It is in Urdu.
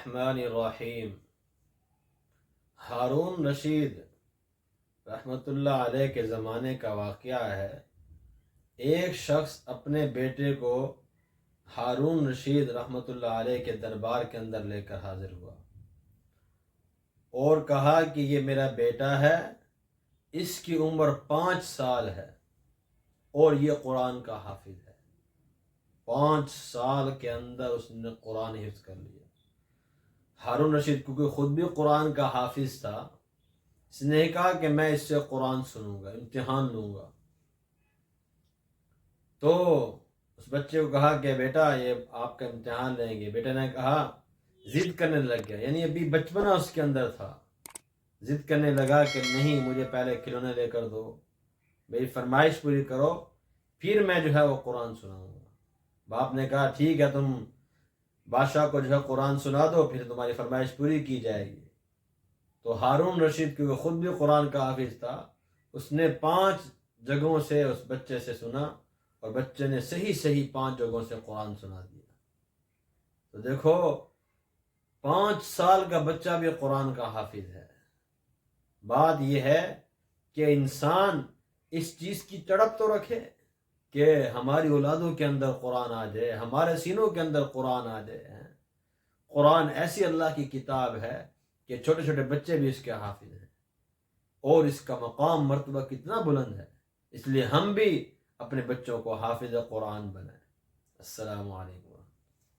الرحمن الرحیم۔ ہارون رشید رحمۃ اللہ علیہ کے زمانے کا واقعہ ہے۔ ایک شخص اپنے بیٹے کو ہارون رشید رحمۃ اللہ علیہ کے دربار کے اندر لے کر حاضر ہوا اور کہا کہ یہ میرا بیٹا ہے، اس کی عمر 5 سال ہے اور یہ قرآن کا حافظ ہے۔ 5 سال کے اندر اس نے قرآن حفظ کر لیا۔ ہارون رشید کیونکہ خود بھی قرآن کا حافظ تھا، اس نے کہا کہ میں اس سے قرآن سنوں گا، امتحان لوں گا۔ تو اس بچے کو کہا کہ بیٹا یہ آپ کا امتحان لیں گے۔ بیٹے نے کہا، ضد کرنے لگ گیا، یعنی ابھی بچپنا اس کے اندر تھا، ضد کرنے لگا کہ نہیں، مجھے پہلے کھلونے لے کر دو، میری فرمائش پوری کرو، پھر میں جو ہے وہ قرآن سناؤں گا۔ باپ نے کہا ٹھیک ہے، تم بادشاہ کو جو ہے قرآن سنا دو، پھر تمہاری فرمائش پوری کی جائے گی۔ تو ہارون رشید کیونکہ خود بھی قرآن کا حافظ تھا، اس نے 5 جگہوں سے اس بچے سے سنا اور بچے نے صحیح 5 جگہوں سے قرآن سنا دیا۔ تو دیکھو، 5 سال کا بچہ بھی قرآن کا حافظ ہے۔ بات یہ ہے کہ انسان اس چیز کی تڑپ تو رکھے کہ ہماری اولادوں کے اندر قرآن آ جائے، ہمارے سینوں کے اندر قرآن آ جائے۔ قرآن ایسی اللہ کی کتاب ہے کہ چھوٹے چھوٹے بچے بھی اس کے حافظ ہیں، اور اس کا مقام مرتبہ کتنا بلند ہے۔ اس لیے ہم بھی اپنے بچوں کو حافظ قرآن بنائیں۔ السلام علیکم۔